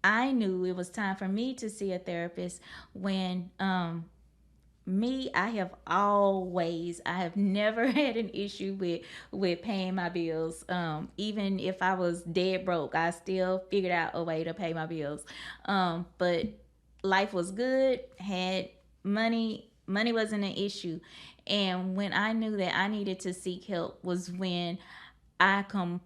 I knew it was time for me to see a therapist when I have never had an issue with paying my bills. Even if I was dead broke, I still figured out a way to pay my bills. But life was good, had money wasn't an issue. And when I knew that I needed to seek help was when I come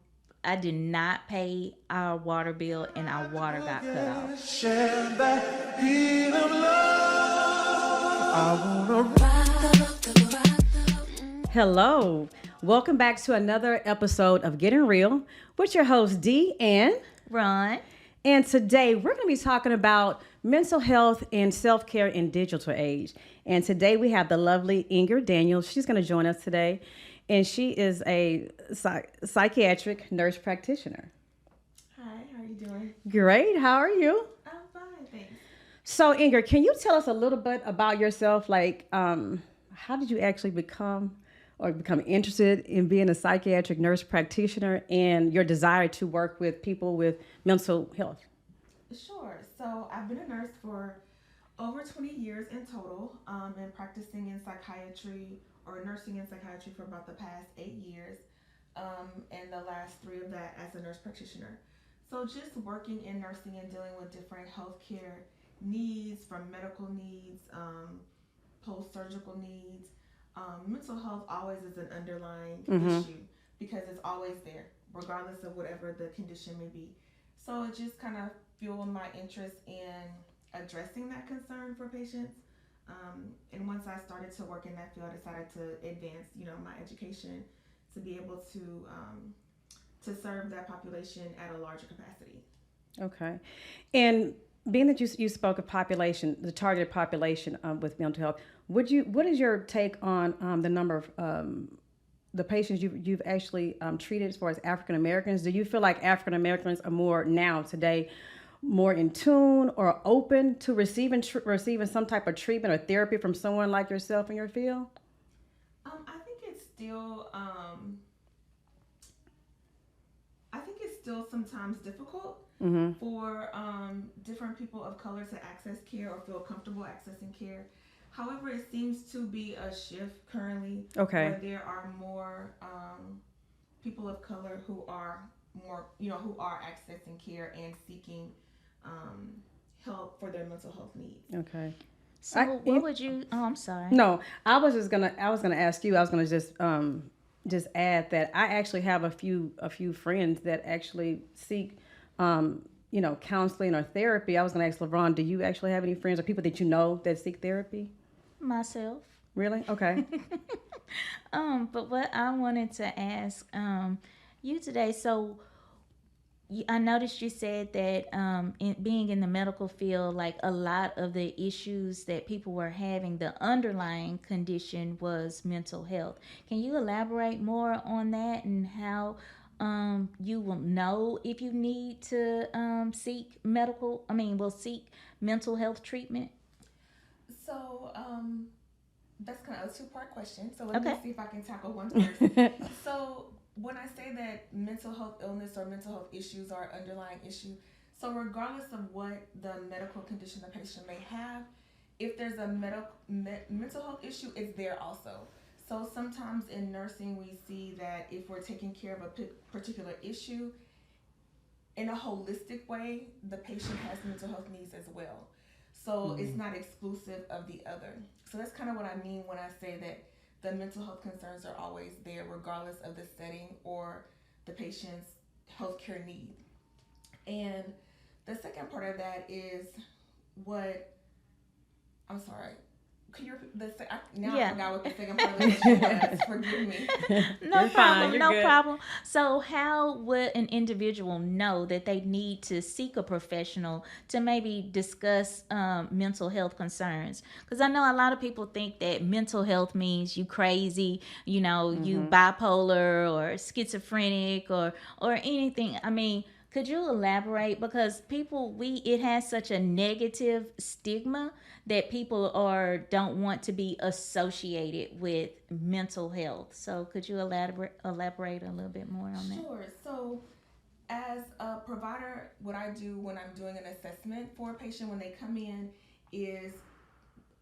I did not pay our water bill and our water got cut off. Share that beat of love. I wanna Hello. Welcome back to another episode of Getting Real with your host Dee and Ron. And today we're going to be talking about mental health and self-care in digital age. And today we have the lovely Inger Daniels. She's going to join us today. And she is a psychiatric nurse practitioner. Hi, how are you doing? Great. How are you? I'm fine, thanks. So Inger, can you tell us a little bit about yourself? Like, how did you actually become interested in being a psychiatric nurse practitioner and your desire to work with people with mental health? Sure. So I've been a nurse for over 20 years in total, and practicing in psychiatry or nursing in psychiatry for about the past 8 years, and the last 3 of that as a nurse practitioner. So just working in nursing and dealing with different healthcare needs, from medical needs, post-surgical needs. Mental health always is an underlying issue because it's always there, regardless of whatever the condition may be. So it just kind of fueled my interest in addressing that concern for patients. And once I started to work in that field, I decided to advance, my education to be able to serve that population at a larger capacity. Okay. And being that you spoke of population, the targeted population with mental health, what is your take on the number of the patients you've actually treated as far as African Americans? Do you feel like African Americans are more now today more in tune or open to receiving some type of treatment or therapy from someone like yourself in your field? I think it's still sometimes difficult for different people of color to access care or feel comfortable accessing care. However, it seems to be a shift currently where there are more people of color who are who are accessing care and seeking help for their mental health needs. Okay. So what would you? Oh, I'm sorry. No, I was gonna ask you. I was gonna just add that I actually have a few friends that actually seek counseling or therapy. I was gonna ask LeBron, do you actually have any friends or people that you know that seek therapy? Myself. Really? Okay. But what I wanted to ask you today, so I noticed you said that being in the medical field, like a lot of the issues that people were having, the underlying condition was mental health. Can you elaborate more on that and how you will know if you need to seek seek mental health treatment? So that's kind of a 2-part question. So let me see if I can tackle one first. So when I say that mental health illness or mental health issues are an underlying issue, so regardless of what the medical condition the patient may have, if there's a mental health issue, it's there also. So sometimes in nursing, we see that if we're taking care of a particular issue in a holistic way, the patient has mental health needs as well. So it's not exclusive of the other. So that's kind of what I mean when I say that the mental health concerns are always there, regardless of the setting or the patient's healthcare need. And the second part of that is I'm sorry. Could you repeat I forgot what the second part of the question was. Forgive me. No problem. No problem. So, how would an individual know that they need to seek a professional to maybe discuss mental health concerns? Because I know a lot of people think that mental health means you crazy, you bipolar or schizophrenic or anything. I mean, could you elaborate? Because it has such a negative stigma that people don't want to be associated with mental health. So could you elaborate a little bit more on that? Sure. So As a provider, what I do when I'm doing an assessment for a patient when they come in is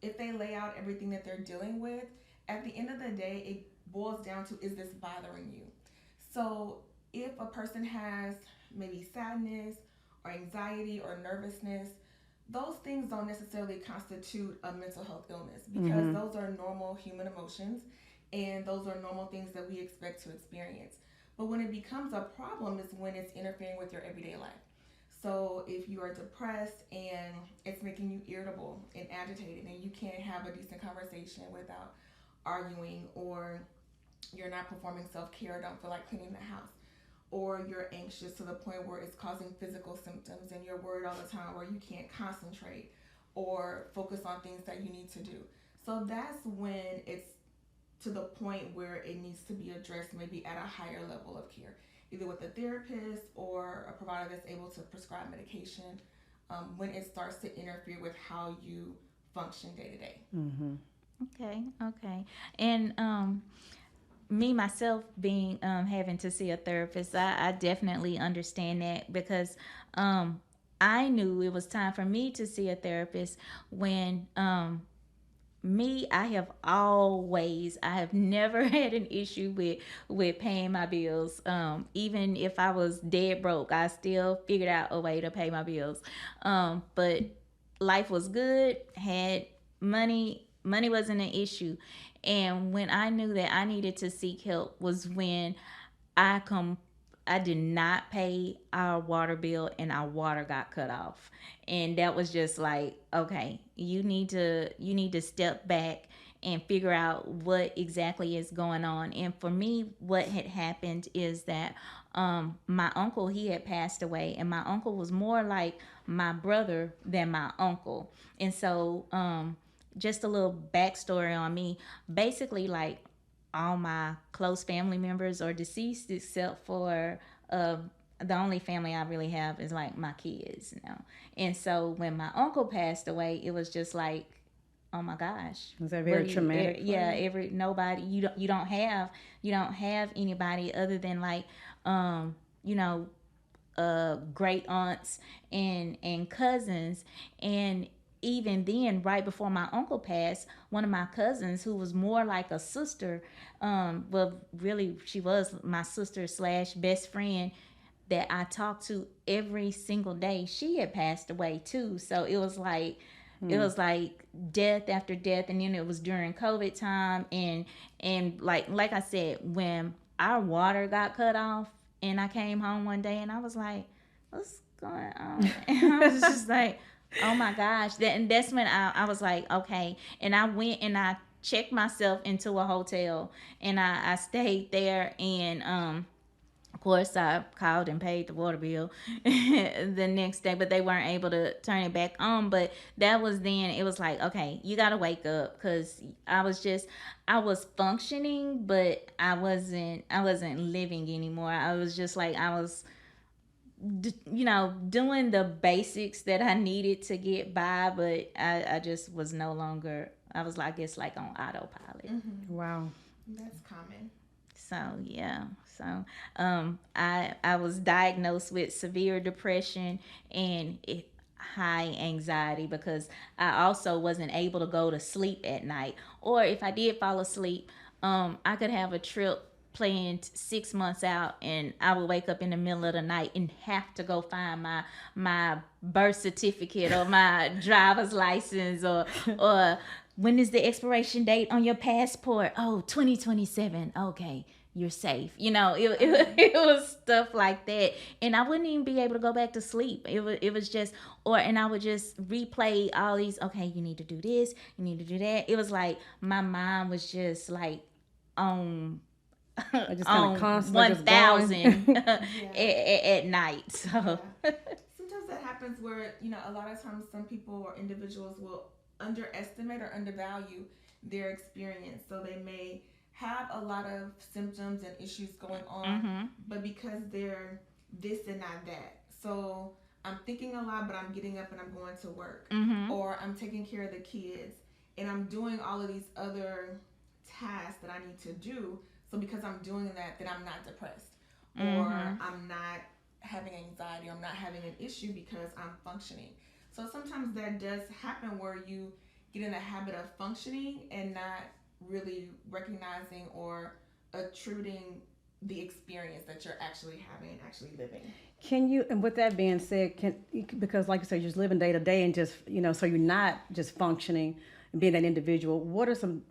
if they lay out everything that they're dealing with, at the end of the day, it boils down to, is this bothering you? So if a person has maybe sadness or anxiety or nervousness, those things don't necessarily constitute a mental health illness because Mm-hmm. those are normal human emotions and those are normal things that we expect to experience. But when it becomes a problem is when it's interfering with your everyday life. So if you are depressed and it's making you irritable and agitated and you can't have a decent conversation without arguing, or you're not performing self-care, don't feel like cleaning the house, or you're anxious to the point where it's causing physical symptoms and you're worried all the time, or you can't concentrate or focus on things that you need to do. So that's when it's to the point where it needs to be addressed, maybe at a higher level of care, either with a therapist or a provider that's able to prescribe medication, when it starts to interfere with how you function day to day. Mm-hmm. Okay, okay. And me myself being having to see a therapist, I definitely understand that because um I knew it was time for me to see a therapist when me, I have never had an issue with paying my bills. Even if I was dead broke, I still figured out a way to pay my bills. But life was good, had money wasn't an issue. And when I knew that I needed to seek help was when I come I did not pay our water bill and our water got cut off. And that was just like, okay, you need to step back and figure out what exactly is going on. And for me, what had happened is that my uncle, he had passed away, and my uncle was more like my brother than my uncle. And so just a little backstory on me. Basically, like all my close family members are deceased except for uh, the only family I really have is like my kids now. And so when my uncle passed away, it was just like, oh my gosh, Was that what very do you? traumatic for Yeah, you? every nobody you don't have anybody other than like um you know great aunts and cousins. And even then, right before my uncle passed, one of my cousins, who was more like a sister, well, really, she was my sister slash best friend that I talked to every single day, she had passed away too. So it Hmm. was like death after death. And then it was during COVID time, and like I said, when our water got cut off, and I came home one day and I was like, what's going on? And I was just like, oh my gosh. And that's when I was like, okay. And I went and I checked myself into a hotel, and I stayed there. And of course, I called and paid the water bill the next day, but they weren't able to turn it back on. But that was then, it was like, okay, you got to wake up, because I was functioning, but I wasn't living anymore. I was just like, I was, doing the basics that I needed to get by, but I just was no longer, I was like, it's like on autopilot. Mm-hmm. Wow. That's common. So yeah. So I was diagnosed with severe depression and high anxiety, because I also wasn't able to go to sleep at night. Or if I did fall asleep, I could have a trip planned 6 months out, and I would wake up in the middle of the night and have to go find my birth certificate or my driver's license, or when is the expiration date on your passport? Oh, 2027. Okay, you're safe. It was stuff like that. And I wouldn't even be able to go back to sleep. It was just, and I would just replay all these, okay, you need to do this, you need to do that. It was like my mind was just like on I just kind of on constantly just 1,000 going. Yeah. at night. Yeah. So Sometimes that happens where, a lot of times some people or individuals will underestimate or undervalue their experience. So they may have a lot of symptoms and issues going on, mhm. but because they're this and not that. So I'm thinking a lot, but I'm getting up and I'm going to work. Mhm. Or I'm taking care of the kids and I'm doing all of these other tasks that I need to do. So because I'm doing that, then I'm not depressed or Mhm. I'm not having anxiety, or I'm not having an issue because I'm functioning. So sometimes that does happen where you get in the habit of functioning and not really recognizing or attributing the experience that you're actually having and actually living. Can you, and with that being said, can, because like you said, you're just living day to day and just, so you're not just functioning and being that individual. What are some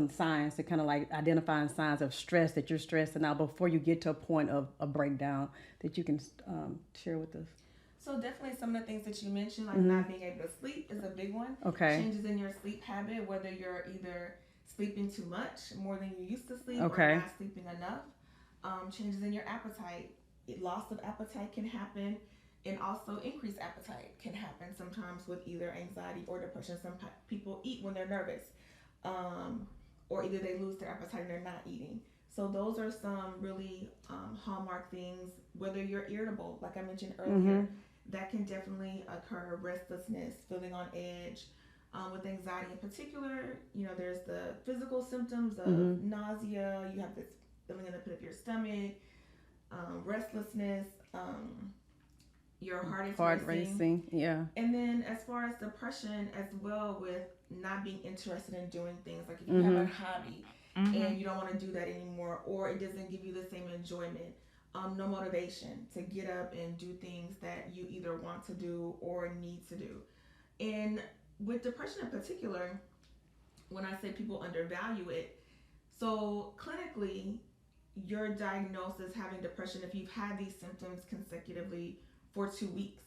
signs to kind of like identifying signs of stress that you're stressing out before you get to a point of a breakdown that you can share with us? So definitely some of the things that you mentioned, like Mm-hmm. not being able to sleep, is a big one. Okay. Changes in your sleep habit, whether you're either sleeping too much, more than you used to sleep, or Okay. not sleeping enough. Changes in your appetite, loss of appetite can happen, and also increased appetite can happen sometimes with either anxiety or depression. Some people eat when they're nervous, um, or either they lose their appetite and they're not eating. So those are some really hallmark things. Whether you're irritable, like I mentioned Mm-hmm. earlier, that can definitely occur. Restlessness, feeling on edge. With anxiety in particular, there's the physical symptoms of Mm-hmm. nausea. You have this feeling in the pit of your stomach, restlessness, your heart is Heart racing. racing. Yeah. And then as far as depression as well, with not being interested in doing things, like if you have Mm-hmm. a hobby Mm-hmm. and you don't want to do that anymore, or it doesn't give you the same enjoyment, no motivation to get up and do things that you either want to do or need to do. And with depression in particular, when I say people undervalue it, so clinically, you're diagnosed as having depression if you've had these symptoms consecutively for 2 weeks.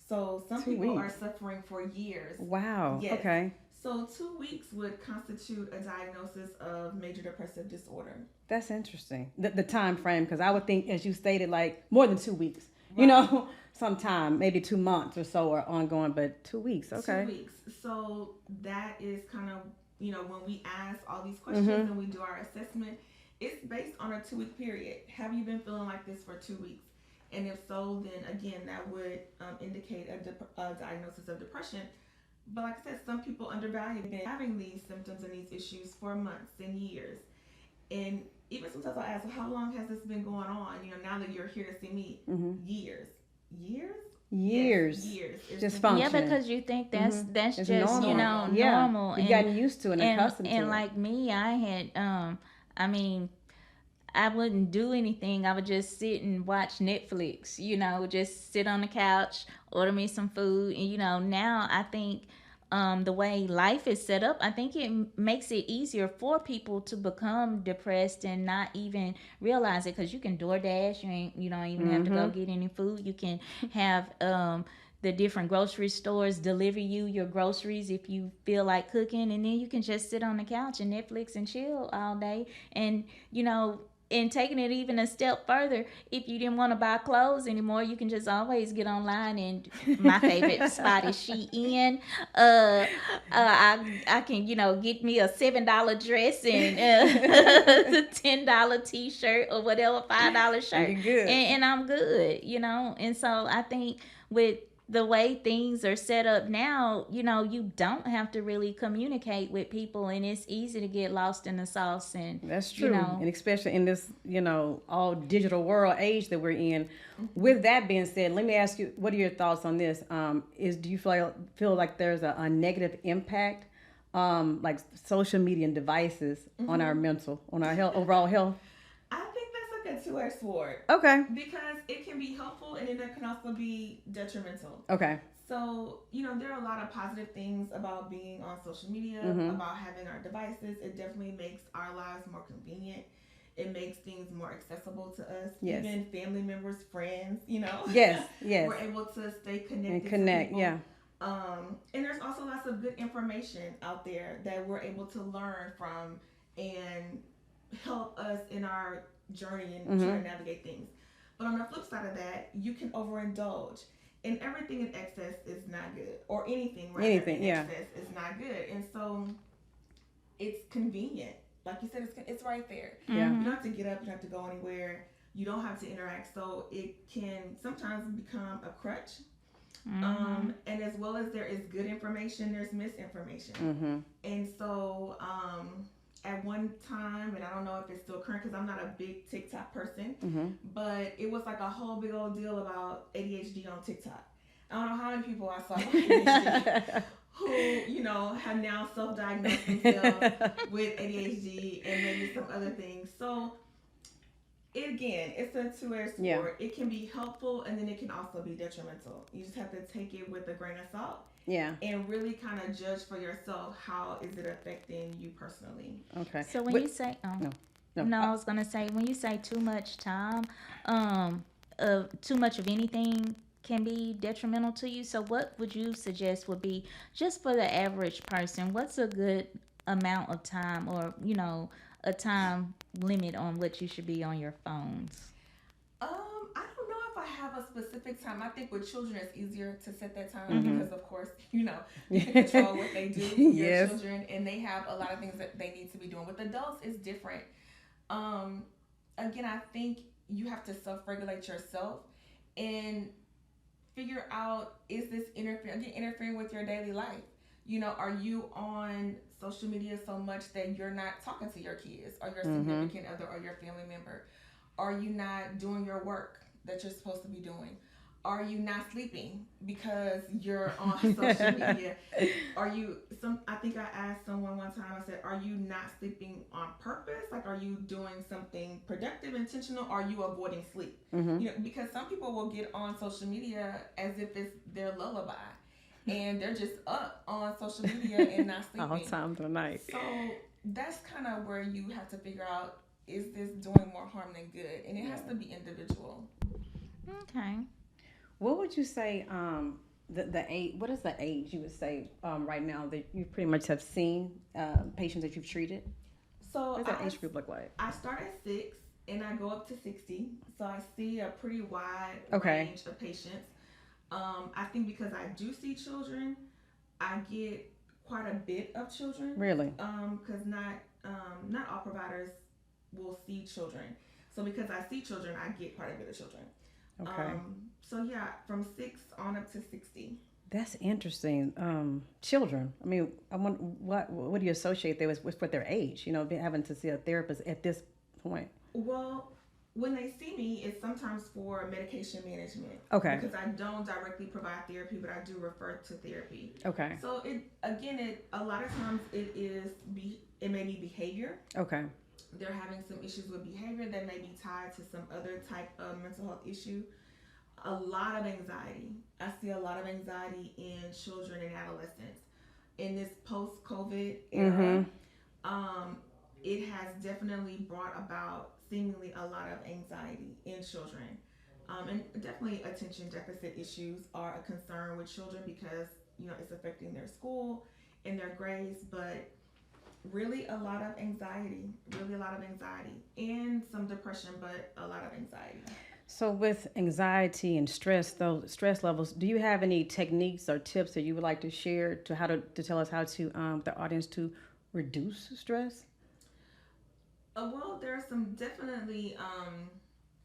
So some Two people are weeks. suffering for years. Wow. Yes. Okay. So 2 weeks would constitute a diagnosis of major depressive disorder. That's interesting. The time frame, because I would think, as you stated, like more than 2 weeks. Right. Sometime maybe 2 months or so are ongoing, but 2 weeks. two Okay. weeks. So that is kind of, when we ask all these questions Mm-hmm. and we do our assessment, it's based on a 2 week period. Have you been feeling like this for 2 weeks? And if so, then again, that would indicate a diagnosis of depression. But like I said, some people undervalue having these symptoms and these issues for months and years. And even sometimes I ask, well, how long has this been going on? Now that you're here to see me, Mm-hmm. years, years, yes, Years. years. It's Just been Yeah, functioning. because you think Mm-hmm. that's It's just, normal. normal. Yeah. normal. You've and gotten used to it and and accustomed and to it. like me, I had I mean, I wouldn't do anything. I would just sit and watch Netflix, just sit on the couch, order me some food. And, now I think the way life is set up, I think it makes it easier for people to become depressed and not even realize it, because you can DoorDash. You don't even have to go Mm-hmm. get any food. You can have the different grocery stores deliver you your groceries if you feel like cooking, and then you can just sit on the couch and Netflix and chill all day. And you know and taking it even a step further, if you didn't want to buy clothes anymore, you can just always get online. And my favorite spot is Shein. I can get me a $7 dress and a $10 T-shirt or whatever, $5 And shirt, you're good. and I'm good. And so I think with the way things are set up now, you don't have to really communicate with people, and it's easy to get lost in the sauce. And That's you true. know, And especially in this, all digital world age that we're in. With that being said, let me ask you, what are your thoughts on this? Do you feel like there's a negative impact, like social media and devices on our on our health, overall health? I think that's like a two-edged sword Okay. because it can be helpful and then it can also be detrimental. Okay. So, there are a lot of positive things about being on social media, Mm-hmm. about having our devices. It definitely makes our lives more convenient. It makes things more accessible to us. Yes. Even family members, friends, Yes. Yes. we're able to stay And connected to connect. people. Yeah. And there's also lots of good information out there that we're able to learn from and help us in our journey and Mm-hmm. trying to navigate things. But on the flip side of that, you can overindulge. And everything in excess is not good. Or anything, rather, Anything. in Yeah. excess is not good. And so it's convenient. Like you said, it's right there. Yeah. You don't have to get up. You don't have to go anywhere. You don't have to interact. So it can sometimes become a crutch. And as well as there is good information, there's misinformation. Mm-hmm. And so at one time, and I don't know if it's still current because I'm not a big TikTok person, Mm-hmm. but it was like a whole big old deal about ADHD on TikTok. I don't know how many people I saw with ADHD who, have now self diagnosed themselves with ADHD and maybe some other things. So, it's a two-edged Yeah. sword. It can be helpful and then it can also be detrimental. You just have to take it with a grain of salt Yeah. and really kind of judge for yourself how is it affecting you personally. Okay. So when But you say, no, no. no, I was gonna say when you say too much time, too much of anything can be detrimental to you. So what would you suggest would be just for the average person? What's a good amount of time, or a time limit on what you should be on your phones? I don't know if I have a specific time. I think with children it's easier to set that time Mm-hmm. because of course, you can control what they do. Your Yes. children and they have a lot of things that they need to be doing. With adults it's different. Um, Again, I think you have to self-regulate yourself and figure out is this interfering with your daily life. Are you on social media so much that you're not talking to your kids or your Mm-hmm. significant other or your family member? Are you not doing your work that you're supposed to be doing? Are you not sleeping because you're on social media? Are you some I think I asked someone one time, I said, are you not sleeping on purpose? Like, are you doing something productive, intentional? Are you avoiding sleep? Mm-hmm. Because some people will get on social media as if it's their lullaby and they're just up on social media and not All sleeping. time of the night. So that's kind of where you have to figure out, is this doing more harm than good? And it has to be individual. Okay. What would you say? The age. What is the age you would say right now that you pretty much have seen patients that you've treated? So What does that age group look like? I start at 6 and I go up to 60. So I see a pretty wide Okay. range of patients. I think because I do see children, I get quite a bit of children. Really? Because not all providers will see children. So because I see children, I get quite a bit of children. Okay. So yeah, from 6 on up to 60. That's interesting. Children. I mean, I want what do you associate there with their age? Having to see a therapist at this point. Well, when they see me, it's sometimes for medication management. Okay. Because I don't directly provide therapy, but I do refer to therapy. Okay. So it a lot of times it may be behavior. Okay. They're having some issues with behavior that may be tied to some other type of mental health issue. A lot of anxiety. I see a lot of anxiety in children and adolescents in this post-COVID era. Um, it has definitely brought about seemingly a lot of anxiety in children. And definitely attention deficit issues are a concern with children because, it's affecting their school and their grades, but really a lot of anxiety and some depression, but a lot of anxiety. So with anxiety and stress, those stress levels, do you have any techniques or tips that you would like to share to tell us how to the audience to reduce stress? Well, there are some definitely,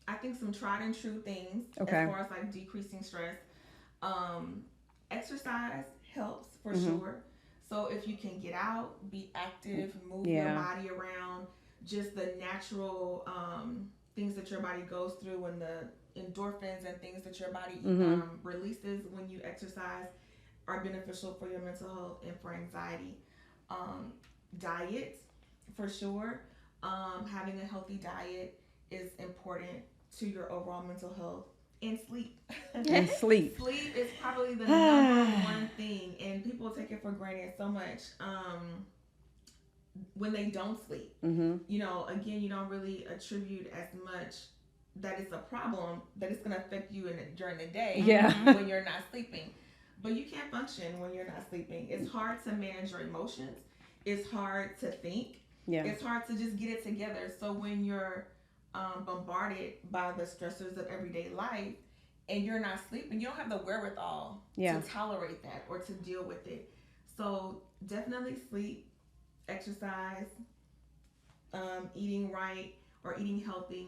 I think some tried and true things Okay. as far as like decreasing stress. Um, Exercise helps for Mm-hmm. sure. So if you can get out, be active, move your Yeah. body around, just the natural things that your body goes through and the endorphins and things that your body Mm-hmm. releases when you exercise are beneficial for your mental health and for anxiety. Um, Diet, for sure. Having a healthy diet is important to your overall mental health. And sleep. And sleep. Sleep is probably the number one thing, and people take it for granted so much when they don't sleep. Mm-hmm. Again, you don't really attribute as much that it's a problem that it's going to affect you during the day. Yeah. When you're not sleeping. But you can't function when you're not sleeping. It's hard to manage your emotions. It's hard to think. Yeah. It's hard to just get it together. So when you're bombarded by the stressors of everyday life and you're not sleeping, you don't have the wherewithal Yeah. to tolerate that or to deal with it. So definitely sleep, exercise, eating right or eating healthy.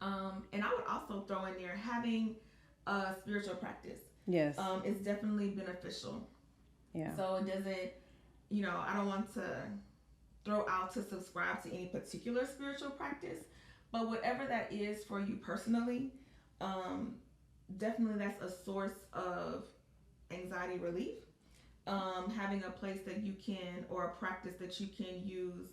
And I would also throw in there having a spiritual practice. Yes. Is definitely beneficial. Yeah. So it doesn't, I don't want to throw out to subscribe to any particular spiritual practice, but whatever that is for you personally, um, definitely that's a source of anxiety relief. Having a place that you can, or a practice that you can use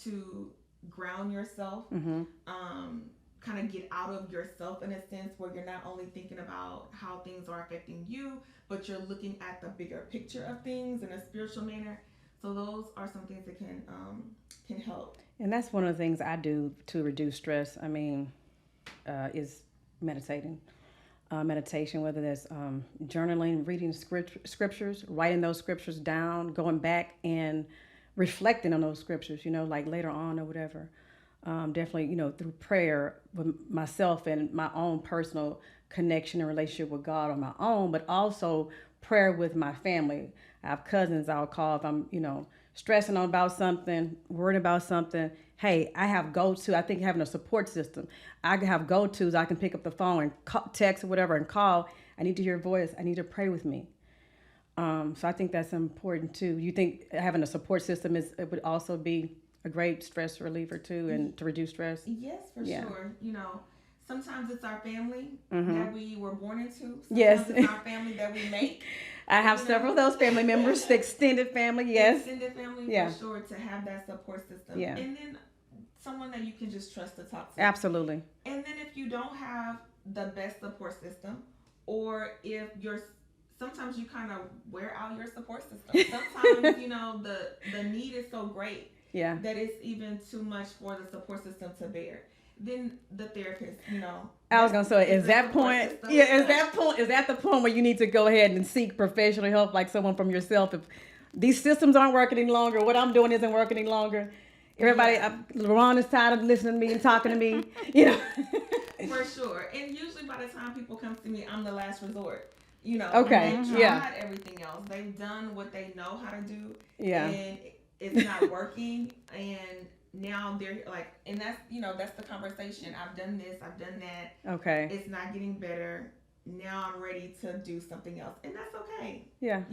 to ground yourself, Mm-hmm. um, kind of get out of yourself in a sense where you're not only thinking about how things are affecting you, but you're looking at the bigger picture of things in a spiritual manner. So those are some things that can help. And that's one of the things I do to reduce stress. I mean, is meditating. Meditation, whether that's journaling, reading scriptures, writing those scriptures down, going back and reflecting on those scriptures, like later on or whatever. Definitely, through prayer with myself and my own personal connection and relationship with God on my own, but also prayer with my family. I have cousins I'll call if I'm, stressing on about something, worried about something. Hey, I have go to. I think having a support system. I can have go tos. I can pick up the phone and text or whatever and call. I need to hear your voice. I need to pray with me. So I think that's important too. You think having a support system it would also be a great stress reliever too, and to reduce stress? Yes, for Yeah. sure. Sometimes it's our family Mm-hmm. that we were born into. Yes. Sometimes it's our family that we make. I have You several know, of those family members, the extended family. Yes. extended family Yeah. for sure, to have that support system, Yeah. and then someone that you can just trust to talk to. Absolutely. And then if you don't have the best support system, or if you're sometimes you kind of wear out your support system. Sometimes the need is so great Yeah. that it's even too much for the support system to bear. Then the therapist, I was gonna say, is the that support point? system. Yeah, is that the point where you need to go ahead and seek professional help, like someone from yourself? If these systems aren't working any longer, what I'm doing isn't working any longer. Everybody, Yeah. Ron is tired of listening to me and talking to me. You know. For sure. And usually by the time people come to me, I'm the last resort. Okay. They've Yeah. tried everything else. They've done what they know how to do, Yeah. and it's not working. And now they're like, and that's the conversation. I've done this, I've done that. Okay. It's not getting better. Now I'm ready to do something else, and that's okay. Yeah.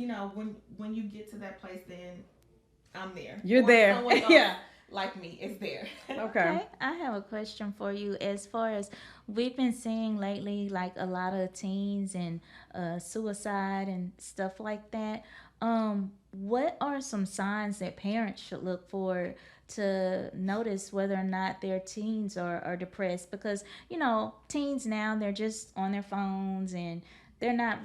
When you get to that place, then I'm there. You're Or there. someone else Yeah. like me is there. Okay. Okay, I have a question for you. As far as we've been seeing lately, like a lot of teens and suicide and stuff like that. What are some signs that parents should look for to notice whether or not their teens are depressed? Because teens now, they're just on their phones, and they're not,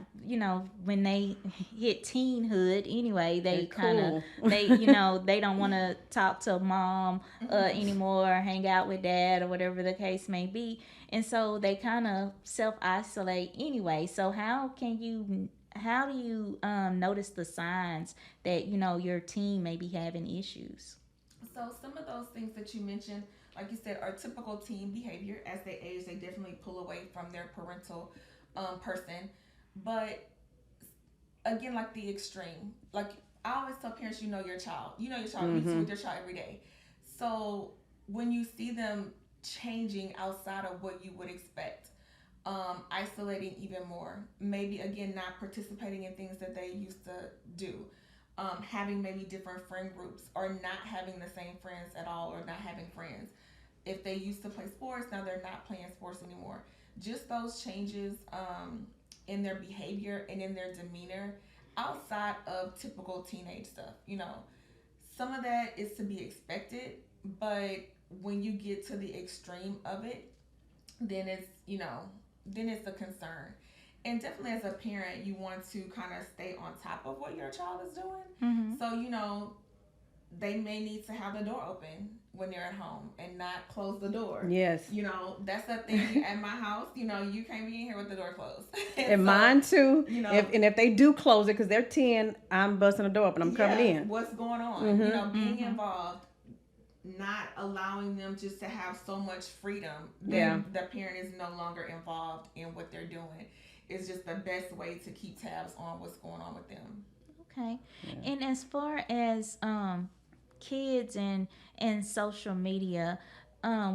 when they hit teenhood anyway, They're they kind of, cool. they don't want to talk to mom Mhm. anymore, or hang out with dad, or whatever the case may be. And so they kind of self isolate anyway. So how do you notice the signs that your teen may be having issues? So some of those things that you mentioned, like you said, are typical teen behavior. As they age, they definitely pull away from their parental person. But again, like the extreme, like I always tell parents, you know your child, you Mm-hmm. with your child every day. So when you see them changing outside of what you would expect, isolating even more, maybe again not participating in things that they used to do, having maybe different friend groups, or not having the same friends at all, or not having friends. If they used to play sports, now they're not playing sports anymore. Just those changes, in their behavior and in their demeanor outside of typical teenage stuff. Some of that is to be expected, but when you get to the extreme of it, then it's a concern. And definitely as a parent, you want to kind of stay on top of what your child is doing. Mm-hmm. So, they may need to have the door open when they're at home and not close the door. Yes. That's a thing at my house. You can't be in here with the door closed. And So, mine too. you know, If they do close it because they're 10, I'm busting the door up and I'm coming yeah, in. what's going on? Mm-hmm. Being Mm-hmm. involved, not allowing them just to have so much freedom that Yeah. the parent is no longer involved in what they're doing is just the best way to keep tabs on what's going on with them. Okay. Yeah. And as far as kids and social media,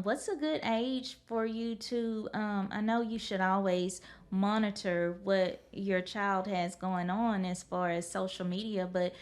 what's a good age for you to I know you should always monitor what your child has going on as far as social media. But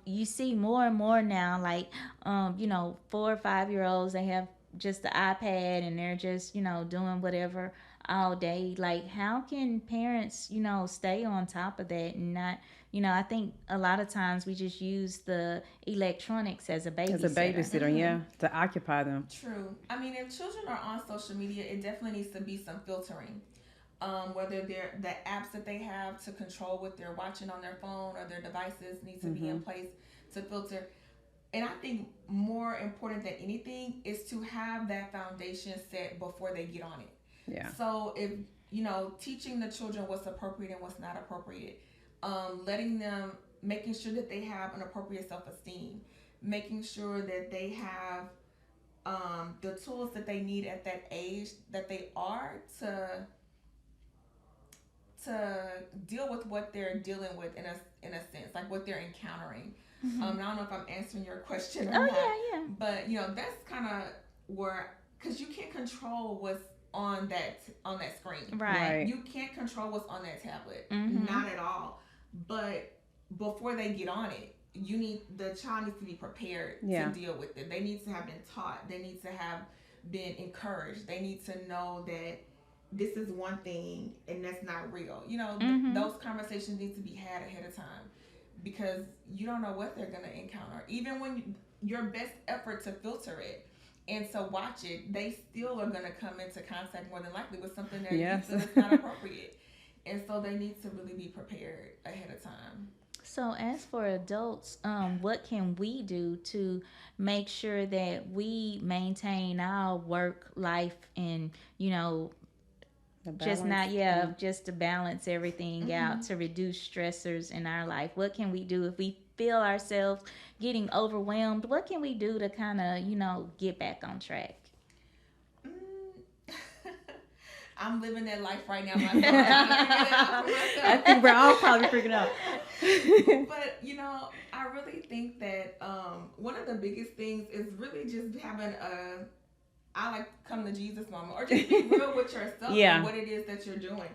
you see more and more now, like 4 or 5 year olds, they have just the iPad and they're just doing whatever all day. Like, how can parents stay on top of that and not, I think a lot of times we just use the electronics as a As a babysitter. babysitter, yeah, to occupy them. True. I mean, if children are on social media, it definitely needs to be some filtering. Whether they're the apps that they have to control what they're watching on their phone or their devices need to be in Mm-hmm. place to filter. And I think more important than anything is to have that foundation set before they get on it. Yeah. So if teaching the children what's appropriate and what's not appropriate, letting them, making sure that they have an appropriate self-esteem, making sure that they have the tools that they need at that age that they are to deal with what they're dealing with in a sense, like what they're encountering. I don't know if I'm answering your question or Oh not, yeah, yeah. but that's kind of where, because you can't control what's on that screen. Right. Right. You can't control what's on that tablet, Mhm. not at all. But before they get on it, the child needs to be prepared to Yeah. deal with it. They need to have been taught. They need to have been encouraged. They need to know that this is one thing and that's not real. Mhm. Those conversations need to be had ahead of time because you don't know what they're going to encounter. Even when your best effort to filter it and to watch it, they still are going to come into contact more than likely with something that you Yes. feel is not appropriate. And so they need to really be prepared ahead of time. So, as for adults, what can we do to make sure that we maintain our work life and The just balance. not, Yeah. just to balance everything out Mm-hmm. to reduce stressors in our life? What can we do if we feel ourselves getting overwhelmed? What can we do to kind of get back on track? Mm. I'm living that life right now myself, trying to figure that out for I myself. think we're all probably freaking out. But I really think that one of the biggest things is really just having a I like come to Jesus moment, or just be real with yourself and Yeah. what it is that you're doing.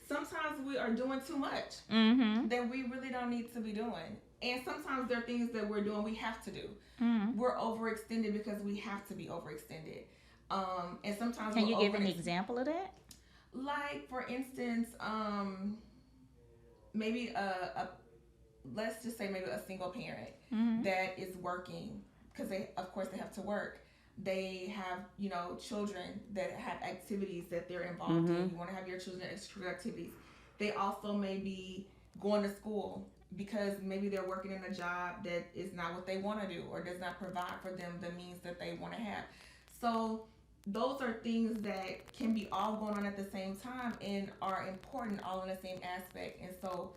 Sometimes we are doing too much Mm-hmm. that we really don't need to be doing, and sometimes there are things that we're doing we have to do. Mm-hmm. We're overextended because we have to be overextended, and sometimes Can we're you give an over. example of that? Like for instance, maybe a let's just say maybe a single parent Mm-hmm. that is working because they of course they have to work. They have children that have activities that they're involved Mm-hmm. in. You want to have your children extracurricular activities. They also may be going to school because maybe they're working in a job that is not what they want to do or does not provide for them the means that they want to have. So those are things that can be all going on at the same time and are important all in the same aspect. And so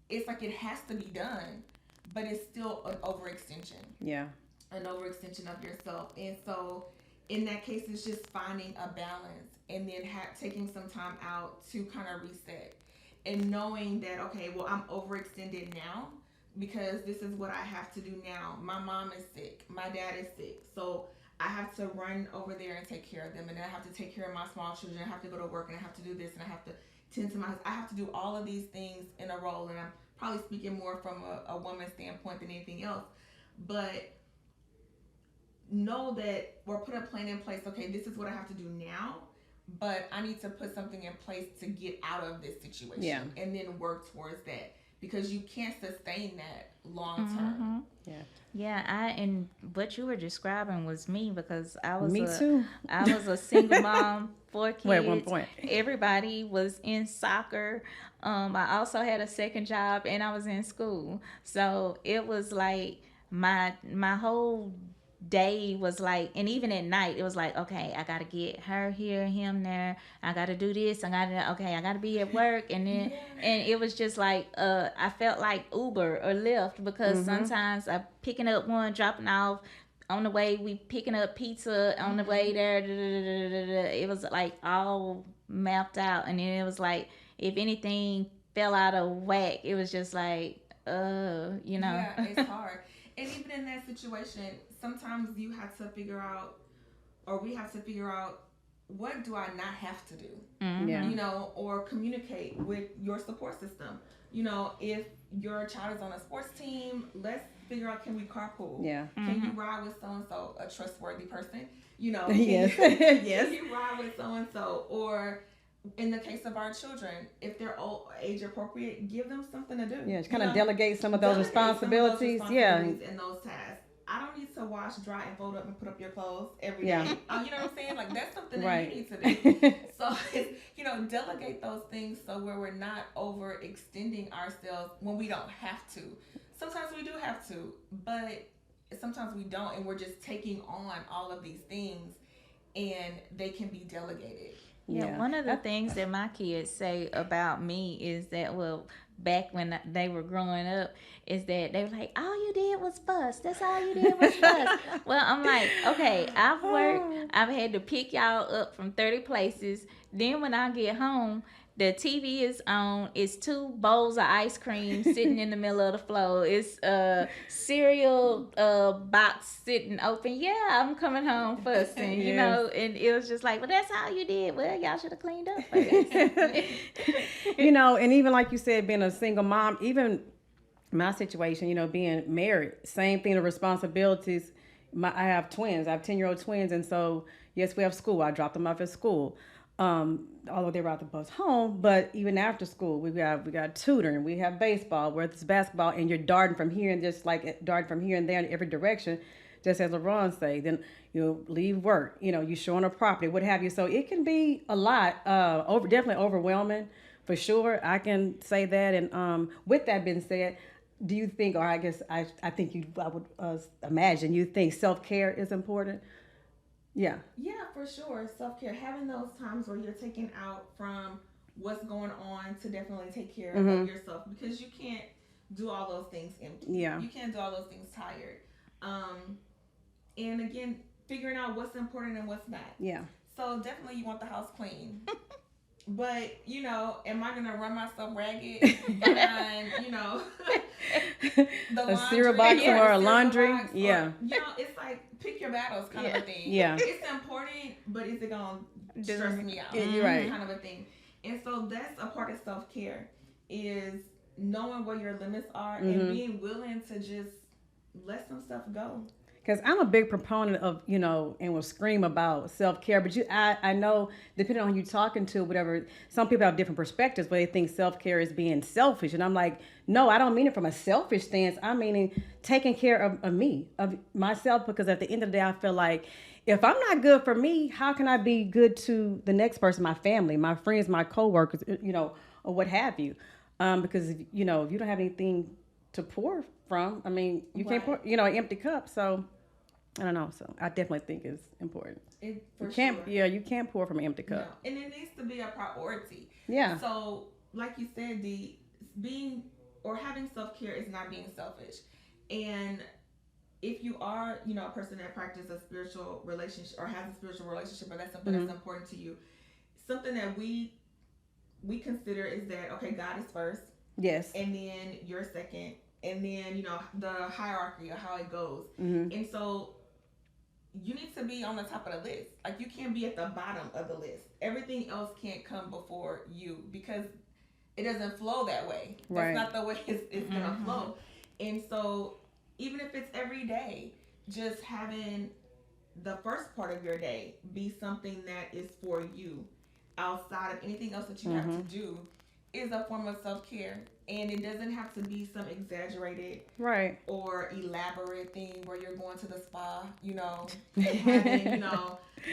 it's like it has to be done, but it's still an overextension, Yeah. of yourself. And so in that case, it's just finding a balance and then taking some time out to kind of reset and knowing that, okay, well, I'm overextended now because this is what I have to do now. My mom is sick, my dad is sick. So I have to run over there and take care of them. And then I have to take care of my small children. I have to go to work and I have to do this and I have to tend to I have to do all of these things in a row. And I'm probably speaking more from a woman's standpoint than anything else. But know that or put a plan in place. Okay, this is what I have to do now, but I need to put something in place to get out of this situation, Yeah. and then work towards that because you can't sustain that long Mm-hmm. term. Yeah. Yeah, and what you were describing was me because Me too. I was a single mom, four Well, at one kids. point. Everybody was in soccer. I also had a second job and I was in school. So it was like my whole day was like, and even at night it was like, okay, I gotta get her here, him there, I gotta do this, I gotta be at work. And then Yeah. and it was just like I felt like Uber or Lyft because Mm-hmm. sometimes I picking up one, dropping off, on the way we picking up pizza, on the way Mm-hmm. there, da, da, da, da, da, da. It was like all mapped out. And then it was like if anything fell out of whack, it was just like you know. Yeah, it's hard. And even in that situation, sometimes you have to figure out, or we have to figure out what do I not have to do? Yeah. Mm-hmm. Or communicate with your support system. If your child is on a sports team, let's figure out, can we carpool? Yeah. Can you Mm-hmm. ride with so and so, a trustworthy person? Can you Yes. can Yes. you ride with so and so? Or in the case of our children, if they're old, age appropriate, give them something to do. Yeah. Just kind of delegate some of those Delegate some of those responsibilities. Yeah. responsibilities and those tasks. I don't need to wash, dry, and fold up and put up your clothes every Yeah. day. You know what I'm saying? Like, that's something that you Right. need to do. So, delegate those things so where we're not overextending ourselves when we don't have to. Sometimes we do have to, but sometimes we don't, and we're just taking on all of these things, and they can be delegated. Yeah, Yeah. one of the things that my kids say about me is that, well, back when they were growing up, is that they were like, all you did was fuss. That's all you did was fuss. Well, I'm like, okay, I've worked, I've had to pick y'all up from 30 places. Then when I get home, the TV is on. It's two bowls of ice cream sitting in the middle of the floor. It's a cereal box sitting open. Yeah, I'm coming home fussing, Yes. And it was just like, well, that's all you did. Well, y'all should have cleaned up first. And even like you said, being a single mom, even my situation, being married, same thing, the responsibilities. I have twins. I have 10-year-old twins. And so, yes, we have school. I dropped them off at school. Although they were out the bus home, but even after school, we got tutoring, we have baseball, where it's basketball, and you're darting from here and just like darting from here and there in every direction, just as LaRon say. Then leave work, you showing a property, what have you. So it can be a lot, definitely overwhelming, for sure. I can say that. And with that being said, do you think, or I guess I think I would imagine you think self-care is important? Yeah. Yeah, for sure. Self care, having those times where you're taking out from what's going on to definitely take care of yourself, because you can't do all those things empty. Yeah. You can't do all those things tired. And again, figuring out what's important and what's not. Yeah. So definitely you want the house clean. But, am I going to run myself ragged behind, the A laundry? cereal box Yeah, or a cereal laundry? box, or, Yeah. it's like pick your battles kind of a thing. Yeah. It's important, but is it going to stress me out? Yeah, you're right. Kind of a thing. And so that's a part of self-care, is knowing what your limits are and being willing to just let some stuff go. Because I'm a big proponent of, and will scream about self-care. But I know, depending on who you're talking to, whatever, some people have different perspectives where they think self-care is being selfish. And I'm like, no, I don't mean it from a selfish stance. I'm meaning taking care of me, of myself, because at the end of the day, I feel like if I'm not good for me, how can I be good to the next person, my family, my friends, my coworkers, or what have you? Because, if you don't have anything to pour from, I mean, you can't pour, an empty cup. So I don't know. So I definitely think it's important. You can't pour from an empty cup. No. And it needs to be a priority. Yeah. So, like you said, being or having self-care is not being selfish. And if you are, a person that practices a spiritual relationship or has a spiritual relationship, or that's something that's important to you, something that we consider is that, okay, God is first. Yes. And then you're second. And then, the hierarchy of how it goes. And so you need to be on the top of the list. Like, you can't be at the bottom of the list. Everything else can't come before you, because it doesn't flow that way. That's not the way it's going to flow. And so even if it's every day, just having the first part of your day be something that is for you outside of anything else that you have to do is a form of self-care. And it doesn't have to be some exaggerated or elaborate thing where you're going to the spa, and having,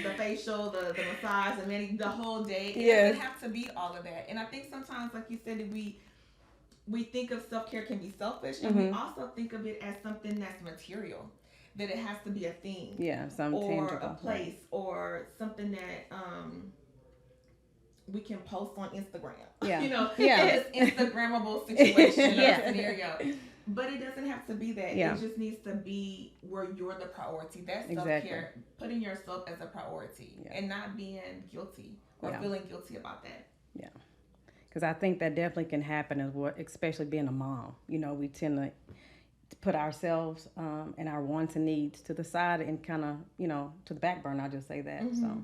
the facial, the massage, and then the whole day. It doesn't have to be all of that. And I think sometimes, like you said, that we think of self-care can be selfish, and we also think of it as something that's material, that it has to be a thing. Yeah, something or tangible. A place, or something that we can post on Instagram. This Instagrammable situation or scenario. But it doesn't have to be that. Yeah. It just needs to be where you're the priority. That's self-care. Putting yourself as a priority and not being guilty or feeling guilty about that. Yeah. Because I think that definitely can happen, especially being a mom. We tend to put ourselves and our wants and needs to the side and kind of, to the back burner. I'll just say that. So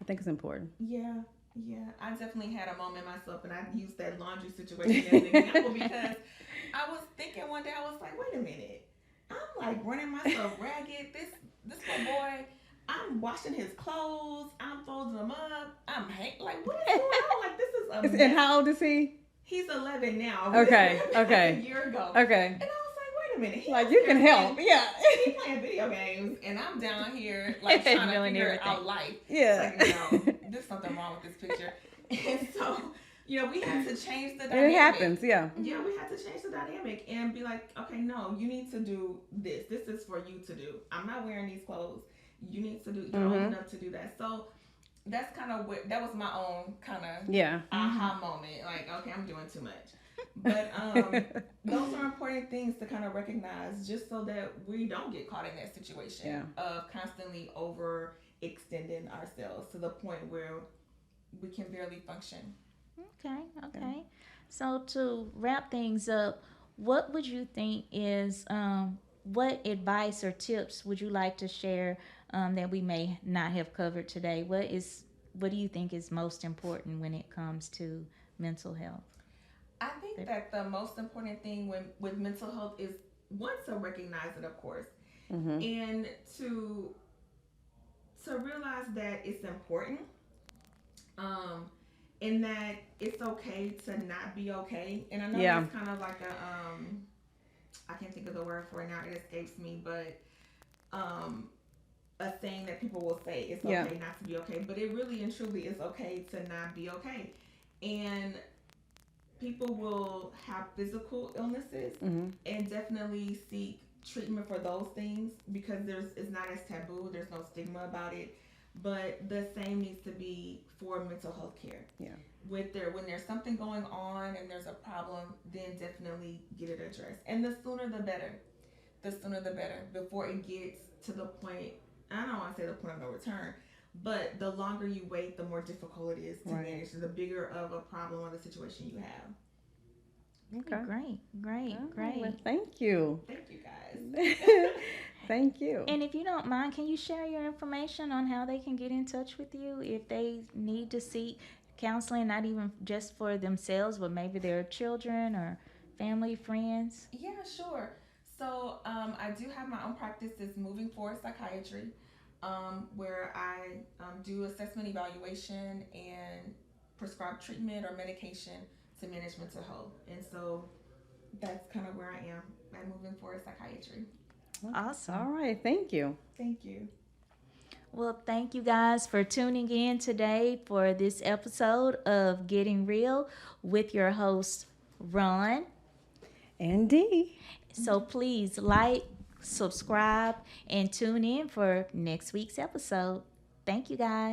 I think it's important. Yeah, yeah. I definitely had a moment myself, and I used that laundry situation as an example because I was thinking one day, I was like, wait a minute, I'm like running myself ragged. This little boy, I'm washing his clothes, I'm folding them up, like, what is going on? Like, this is a And mess. how old is he? He's 11 now, but this Okay, happened like a okay, year ago. okay. And I was like, wait a minute, he Like you can upstairs help. playing, Yeah. he playing video games, and I'm down here like trying to Doing figure everything. out life. It's Yeah. like, no, there's something wrong with this picture. And so, we had to change the And it dynamic. happens. Yeah. Yeah, we had to change the dynamic and be like, okay, no, you need to do this. This is for you to do. I'm not wearing these clothes. You need to do. You're old Mhm. enough to do that. So that's kind of what that was my own kind of Yeah. aha moment. Like, okay, I'm doing too much. But those are important things to kind of recognize, just so that we don't get caught in that situation Yeah. of constantly overextending ourselves to the point where we can barely function. Okay, okay. So to wrap things up, what would you think is what advice or tips would you like to share that we may not have covered today? What do you think is most important when it comes to mental health? I think that the most important thing with mental health is, one, to recognize it, of course, Mhm. and to realize that it's important, um, and that it's okay to not be okay. And I know Yeah. that's kind of like I can't think of the word for it now. It escapes me, but um, a saying that people will say, it's okay Yeah. not to be okay, but it really and truly is okay to not be okay. And people will have physical illnesses Mhm. and definitely seek treatment for those things because it's not as taboo. There's no stigma about it. But the same needs to be for mental health care. Yeah. When there's something going on and there's a problem, then definitely get it addressed. And the sooner the better. The sooner the better. Before it gets to the point, I don't want to say the point of no return, but the longer you wait, the more difficult it is to Right. manage. The bigger of a problem or the situation you have. Okay. Great, great, Well, great. thank you. Thank you guys. Thank you. And if you don't mind, can you share your information on how they can get in touch with you if they need to seek counseling, not even just for themselves, but maybe their children or family, friends? Yeah, sure. So I do have my own practice. It's moving forward psychiatry, where I do assessment evaluation and prescribe treatment or medication to manage mental health. And so that's kind of where I am at moving forward psychiatry. All Awesome. right. Thank you. Thank you. Well, thank you guys for tuning in today for this episode of Getting Real with your host, Ron. And D. So please like, subscribe, and tune in for next week's episode. Thank you guys.